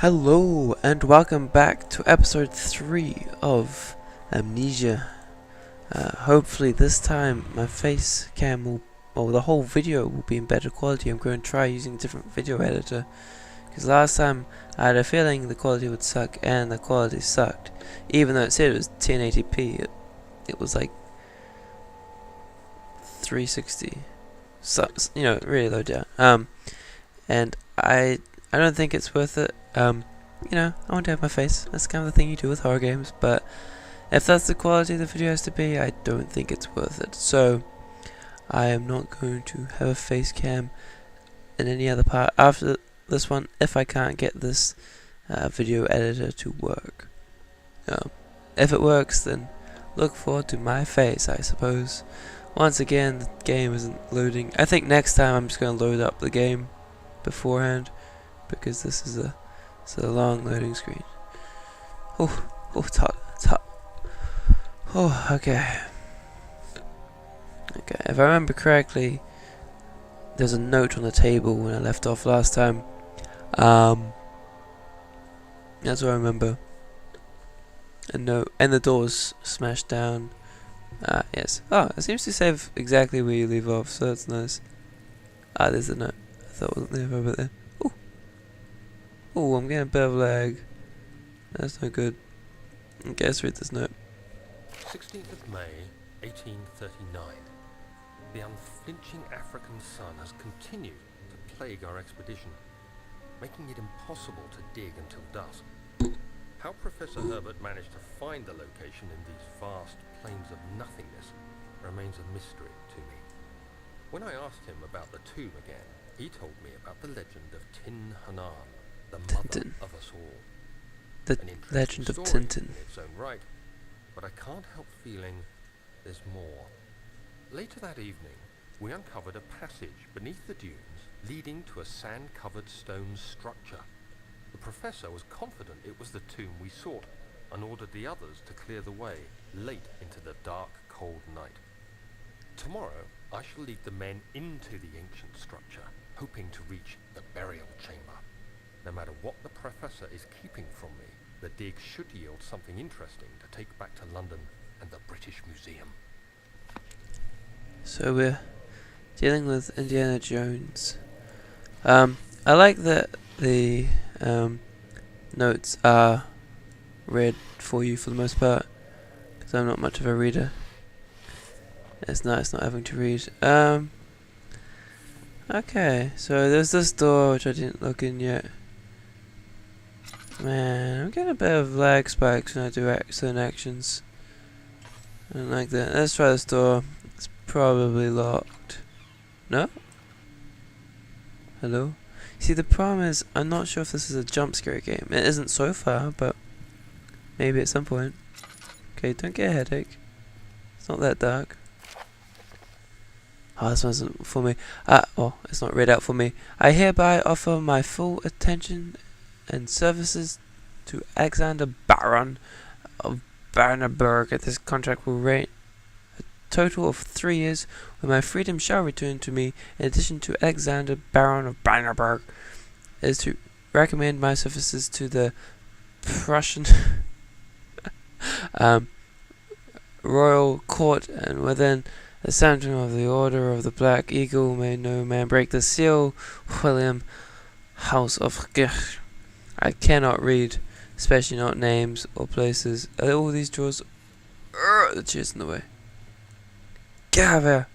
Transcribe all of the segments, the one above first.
Hello and welcome back to episode 3 of Amnesia. Hopefully this time my face cam will, or the whole video will be in better quality. I'm going to try using a different video editor, because last time I had a feeling the quality would suck, and the quality sucked. Even though it said it was 1080p, it was like 360, so, you know, really low down. And I don't think it's worth it. You know, I want to have my face. That's kind of the thing you do with horror games, but if that's the quality the video has to be, I don't think it's worth it. So, I am not going to have a face cam in any other part after this one if I can't get this video editor to work. If it works, then look forward to my face, I suppose. Once again, the game isn't loading. I think next time I'm just going to load up the game beforehand, because this is a long loading screen. Oh, it's hot. Oh, okay. If I remember correctly, there's a note on the table when I left off last time. That's what I remember. A note, and the door's smashed down. Yes. Oh, it seems to save exactly where you leave off, so that's nice. There's the note. I thought it wasn't there, but there. Oh, I'm getting a bit of lag. That's no good. Okay, let's read this note. 16th of May, 1839. The unflinching African sun has continued to plague our expedition, making it impossible to dig until dusk. How Professor Herbert managed to find the location in these vast plains of nothingness remains a mystery to me. When I asked him about the tomb again, he told me about the legend of Tin Hanan, the mother of us all. The legend of Tintin. In its own right, but I can't help feeling there's more. Later that evening, we uncovered a passage beneath the dunes leading to a sand-covered stone structure. The professor was confident it was the tomb we sought, and ordered the others to clear the way late into the dark, cold night. Tomorrow, I shall lead the men into the ancient structure, hoping to reach the burial chamber. No matter what the professor is keeping from me, the dig should yield something interesting to take back to London and the British Museum. So we're dealing with Indiana Jones. I like that the notes are read for you for the most part, because I'm not much of a reader. It's nice not having to read. Okay, so there's this door which I didn't look in yet. Man, I'm getting a bit of lag spikes when I do certain actions. I don't like that. Let's try this door. It's probably locked. No? Hello? See, the problem is, I'm not sure if this is a jump scare game. It isn't so far, but maybe at some point. Okay, don't get a headache. It's not that dark. Oh, this one's not for me. Oh, it's not read out for me. I hereby offer my full attention and services to Alexander Baron of Barnaberg. This contract will reign a total of 3 years, when my freedom shall return to me. In addition to Alexander Baron of Barnaberg, is to recommend my services to the Prussian royal court, and within the sanctum of the Order of the Black Eagle may no man break the seal. William, House of Gich. I cannot read, especially not names or places. All these drawers. The chair's in the way. Get out of here!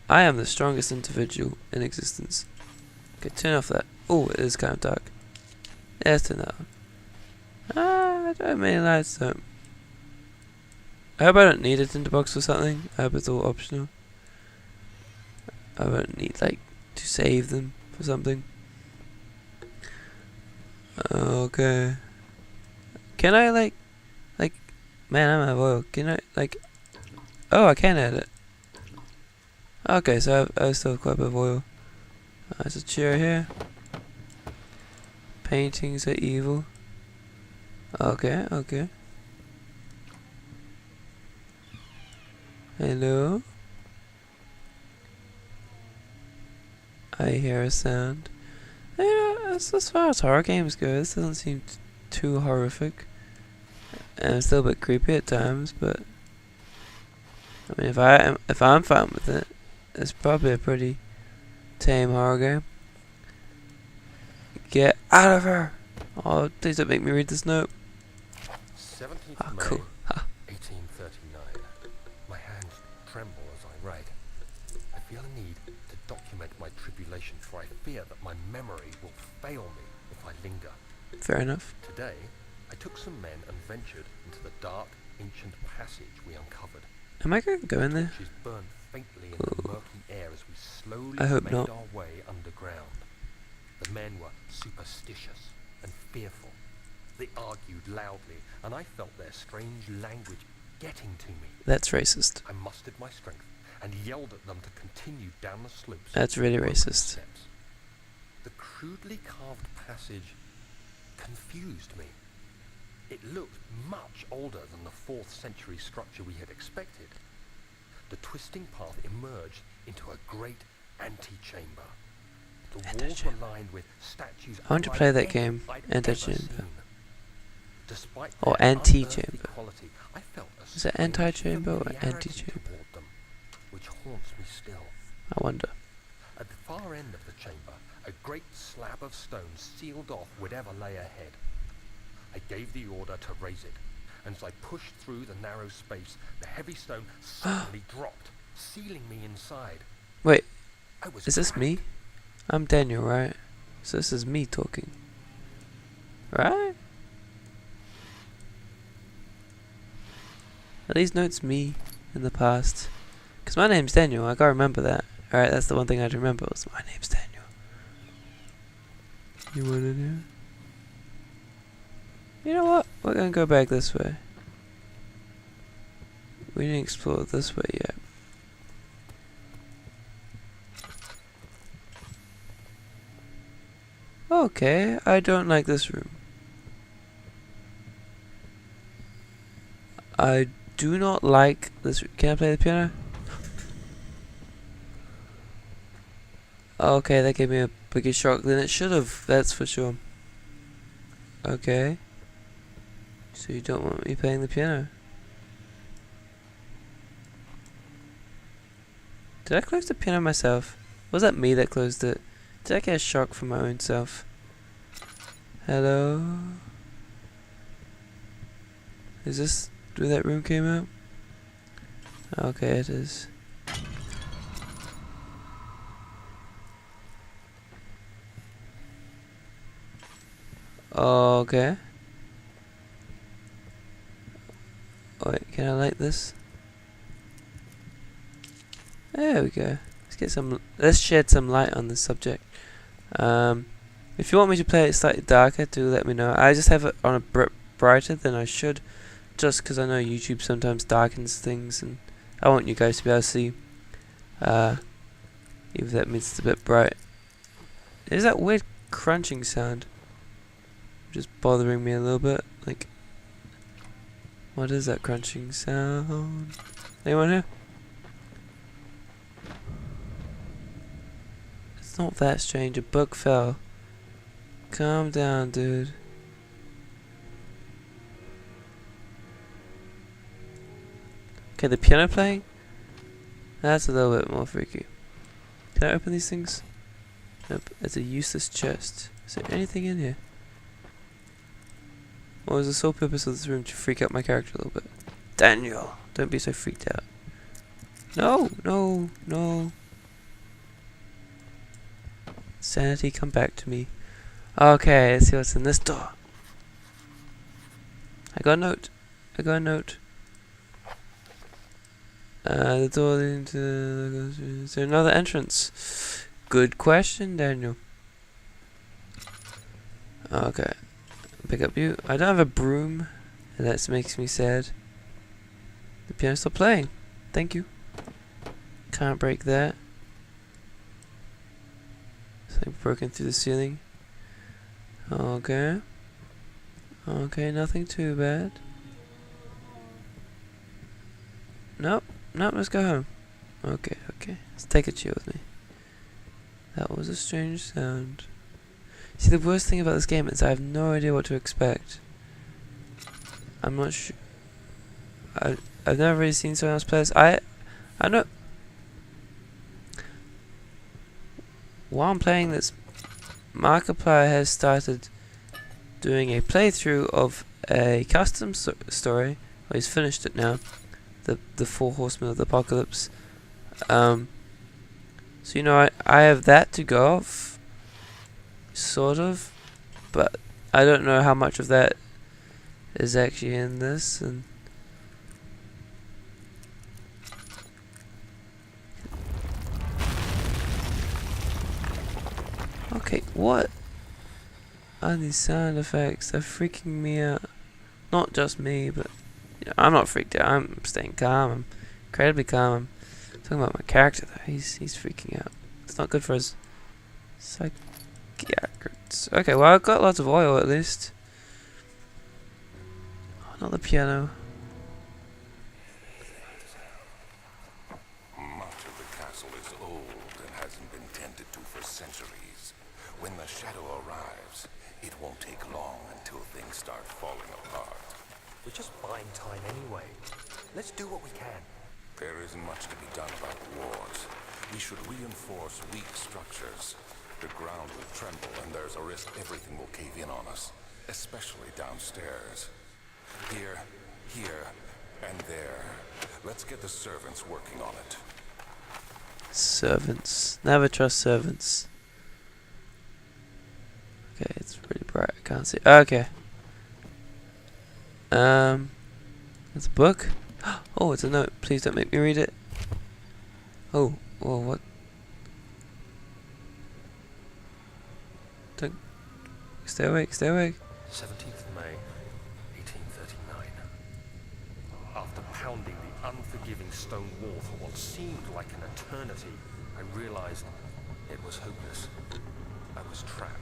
I am the strongest individual in existence. Okay, turn off that. Oh, it is kind of dark. Yeah, let's turn that on. I don't have many lights though. I hope I don't need a tinderbox or something. I hope it's all optional. I won't need, like, to save them for something. Okay. Can I, like, man, I'm out of oil. Can I, like, oh, I can add it. Okay, so I still have quite a bit of oil. There's a chair here. Paintings are evil. Okay. Hello? I hear a sound. Yeah, as far as horror games go, this doesn't seem too horrific. And it's still a bit creepy at times, but I mean, if I'm fine with it, it's probably a pretty tame horror game. Get out of here! Oh, please don't make me read this note. 17th Oh, May, cool. 1839. My hands tremble as I write. I feel a need to document my tribulation, for I fear that my memory will fail me if I linger. Fair enough. Today, I took some men and ventured into the dark, ancient passage we uncovered. Am I going to go in there? Torches burned faintly in the murky air as we slowly I hope made not. our way underground. The men were superstitious and fearful. They argued loudly, and I felt their strange language getting to me. That's racist. I mustered my strength and yelled at them to continue down the slopes. That's really of the racist. steps. The crudely carved passage confused me. It looked much older than the 4th century structure we had expected. The twisting path emerged into a great antechamber. The walls were lined with statues. I want to unlike play that any game, I'd Antechamber. ever seen. Despite Or their Antechamber. unearthly quality, I felt a Is it strange Antechamber or familiarity Antechamber? toward them, which haunts me still. I wonder. At the far end of the chamber, a great slab of stone sealed off whatever lay ahead. I gave the order to raise it, and as I pushed through the narrow space, the heavy stone suddenly dropped, sealing me inside. Wait, I was is this trapped. me? I'm Daniel, right? So this is me talking. Right? At least know it's me in the past. Because my name's Daniel, I gotta remember that. Alright, that's the one thing I'd remember was my name's Daniel. You wanna know? You know what? We're gonna go back this way. We didn't explore this way yet. Okay, I don't like this room. I do not like this. Can I play the piano? Okay, that gave me a bigger shock than it should have. That's for sure. Okay. So you don't want me playing the piano? Did I close the piano myself? Was that me that closed it? Did I get a shock from my own self? Hello? Is this where that room came out? Okay, it is. Okay. Wait, can I light this? There we go. Let's shed some light on this subject. If you want me to play it slightly darker, do let me know. I just have it on a brighter than I should, just because I know YouTube sometimes darkens things, and I want you guys to be able to see. Even if that means it's a bit bright. There's that weird crunching sound, just bothering me a little bit. Like, what is that crunching sound? Anyone here? It's not that strange. A book fell. Calm down, dude. Okay, the piano playing? That's a little bit more freaky. Can I open these things? Nope, it's a useless chest. Is there anything in here? Or is the sole purpose of this room to freak out my character a little bit? Daniel! Don't be so freaked out. No! No! No! Sanity, come back to me. Okay, let's see what's in this door. I got a note. I got a note. The door leading to... Is there another entrance? Good question, Daniel. Okay. Pick up you. I don't have a broom. And that makes me sad. The piano's still playing. Thank you. Can't break that. Something broken through the ceiling. Okay. Okay, nothing too bad. Nope. Nope, let's go home. Okay, okay. Let's take a chill with me. That was a strange sound. See, the worst thing about this game is I have no idea what to expect. I'm not sure. I've never really seen someone else play this. I know. While I'm playing this, Markiplier has started doing a playthrough of a custom story. Well, he's finished it now. The Four Horsemen of the Apocalypse. So you know, I have that to go off, sort of, but I don't know how much of that is actually in this. And okay, what are these sound effects? They're freaking me out. Not just me, but you know, I'm not freaked out. I'm staying calm. I'm incredibly calm. I'm talking about my character though. He's freaking out. It's not good for his psychiatrics. Okay, well I've got lots of oil at least. Oh, not the piano. Much of the castle is old and hasn't been tended to for centuries. When the shadow arrives, it won't take long until things start falling apart. We're just buying time anyway. Let's do what we can. There isn't much to be done about the wars. We should reinforce weak structures. The ground will tremble and there's a risk everything will cave in on us, especially downstairs. Here, and there. Let's get the servants working on it. Servants. Never trust servants. Okay, it's really bright. I can't see. Okay. It's a book. Oh, it's a note. Please don't make me read it. Oh, what? Don't. Stay awake. Stay awake. 17th of May, 1839. After pounding the unforgiving stone wall for what seemed like an eternity, I realized it was hopeless. I was trapped.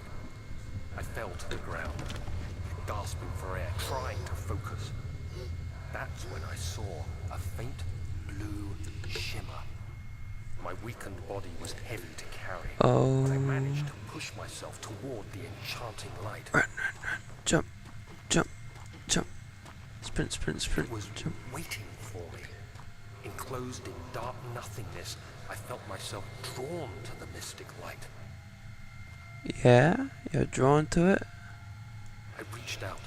I fell to the ground, gasping for air, trying to focus. That's when I saw a faint blue shimmer. My weakened body was heavy to carry, Oh. but I managed to push myself toward the enchanting light. Run. Jump. Sprint. It was Jump. waiting for me. Enclosed in dark nothingness, I felt myself drawn to the mystic light. Yeah, you're drawn to it. I reached out,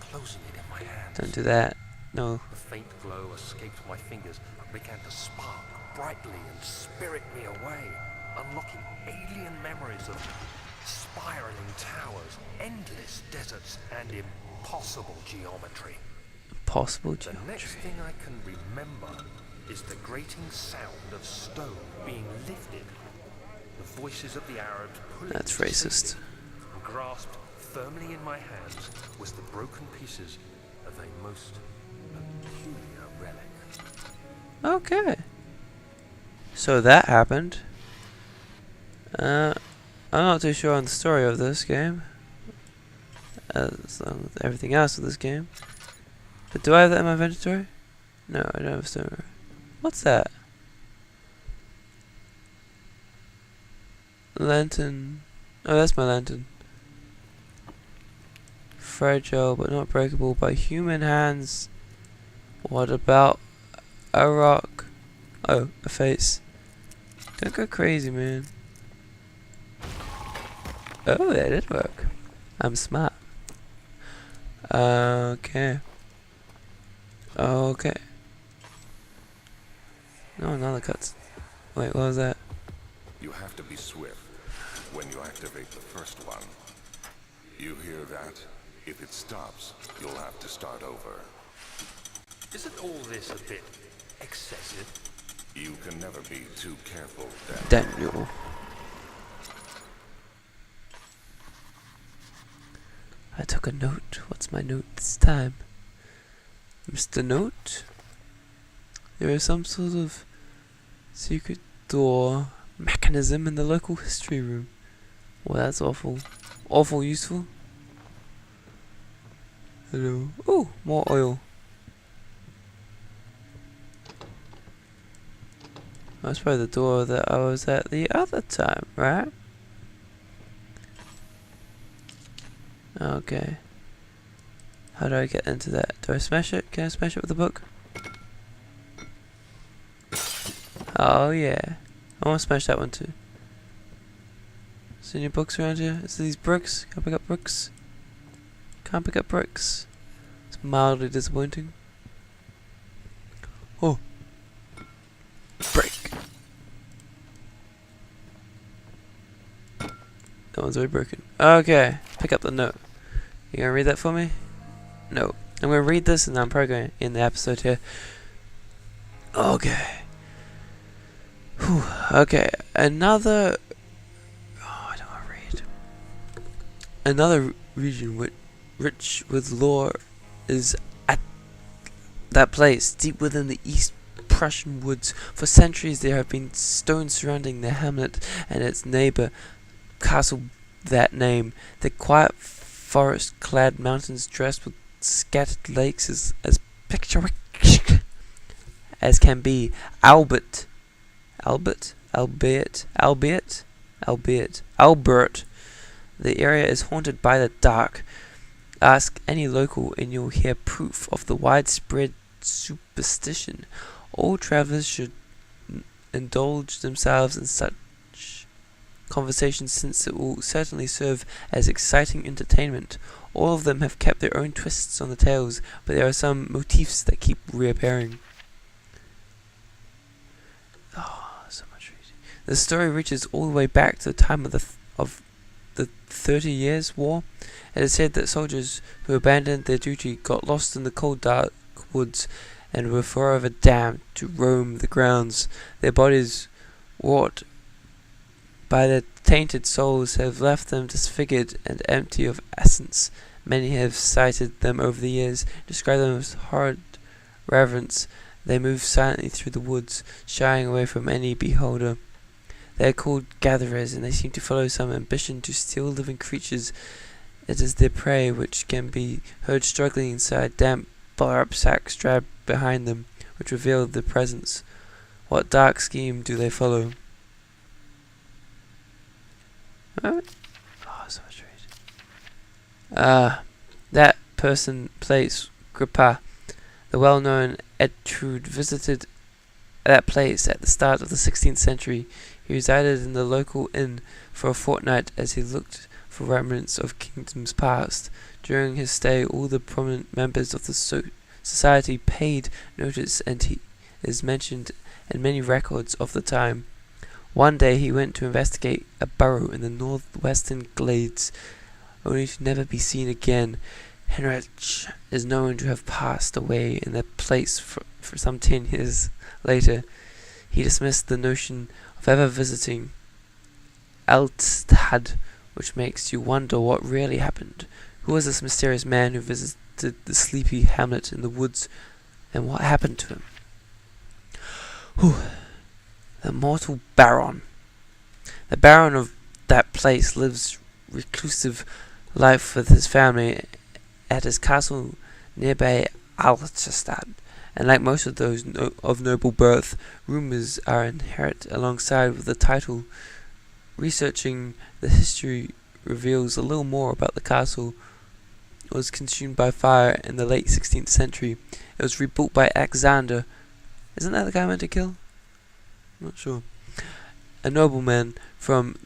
closing it in my hands. Don't do that. No. The faint glow escaped my fingers and began to spark brightly and spirit me away, unlocking alien memories of spiraling towers, endless deserts, and impossible geometry. Impossible The geometry. next thing I can remember is the grating sound of stone being lifted, the voices of the Arabs pulling That's me racist. safely, and grasped firmly in my hands was the broken pieces of a most peculiar relic. Okay. So that happened. I'm not too sure on the story of this game, as long as everything else of this game. But do I have that in my inventory? No, I don't have a stone. What's that? Lantern. Oh, that's my lantern. Fragile but not breakable by human hands. What about a rock? Oh, a face. Don't go crazy, man. Oh, that did work. I'm smart. Okay. Okay. No, another cuts. Wait, what was that? You have to be swift when you activate the first one. You hear that? If it stops, you'll have to start over. Isn't all this a bit excessive? You can never be too careful, Daniel. I took a note. What's my note this time? Mr. Note? There is some sort of secret door mechanism in the local history room. Well, that's awful. Awful useful. Hello. Oh, more oil. That's probably the door that I was at the other time, right? Okay. How do I get into that? Do I smash it? Can I smash it with a book? Oh yeah. I want to smash that one too. Is there any books around here? Is there these bricks? Can I pick up bricks? Can't pick up bricks. It's mildly disappointing. Oh. Brick. That one's already broken. Okay. Pick up the note. You gonna read that for me? No. I'm gonna read this and I'm probably going to end the episode here. Okay. Whew. Okay. Another... Oh, I don't want to read. Another region rich with lore is at that place, deep within the East Prussian woods. For centuries there have been stones surrounding the hamlet and its neighbor castle that name. The quiet forest-clad mountains dressed with scattered lakes as picturesque as can be. Albert, albeit, the area is haunted by the dark. Ask any local and you'll hear proof of the widespread superstition. All travelers should indulge themselves in such conversations, since it will certainly serve as exciting entertainment. All of them have kept their own twists on the tales, but there are some motifs that keep reappearing. Oh, so much reading. The story reaches all the way back to the time of the 30 Years' War. It is said that soldiers who abandoned their duty got lost in the cold dark woods and were forever damned to roam the grounds. Their bodies, wrought by their tainted souls, have left them disfigured and empty of essence. Many have cited them over the years, described them as horrid reverence. They move silently through the woods, shying away from any beholder. They are called gatherers, and they seem to follow some ambition to steal living creatures. It is their prey which can be heard struggling inside damp barb sacks dragged behind them, which reveal their presence. What dark scheme do they follow? Oh, so much read. That person, place, Grippa, the well-known Etrude, visited that place at the start of the 16th century. He resided in the local inn for a fortnight as he looked for remnants of kingdoms past. During his stay, all the prominent members of the society paid notice, and he is mentioned in many records of the time. One day he went to investigate a burrow in the northwestern glades, only to never be seen again. Heinrich is known to have passed away in that place for some 10 years later. He dismissed the notion of ever visiting Altstadt, which makes you wonder what really happened. Who was this mysterious man who visited the sleepy hamlet in the woods, and what happened to him? The mortal Baron. The Baron of that place lives reclusive life with his family at his castle nearby Altstadt, and like most of those of noble birth, rumors are inherent alongside with the title. Researching the history reveals a little more about the castle. It was consumed by fire in the late 16th century. It was rebuilt by Alexander. Isn't that the guy I meant to kill? I'm not sure. A nobleman from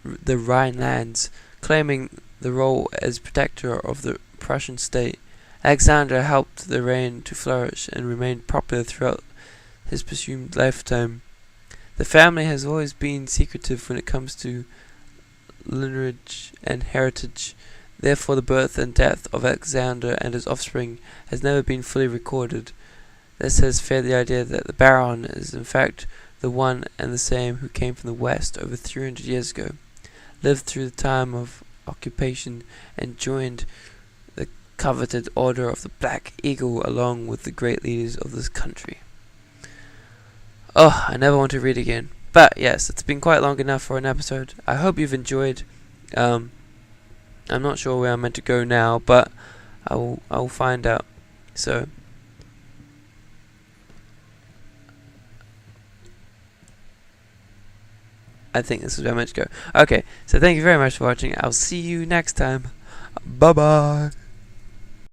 the Rhinelands, claiming the role as protector of the Prussian state. Alexander helped the reign to flourish and remained popular throughout his presumed lifetime. The family has always been secretive when it comes to lineage and heritage. Therefore, the birth and death of Alexander and his offspring has never been fully recorded. This has fed the idea that the Baron is in fact the one and the same who came from the west over 300 years ago, lived through the time of occupation, and joined the coveted Order of the Black Eagle along with the great leaders of this country. Oh, I never want to read again. But yes, it's been quite long enough for an episode. I hope you've enjoyed. I'm not sure where I'm meant to go now, but I will find out. So I think this is where I'm meant to go. Okay, so thank you very much for watching. I'll see you next time. Bye bye.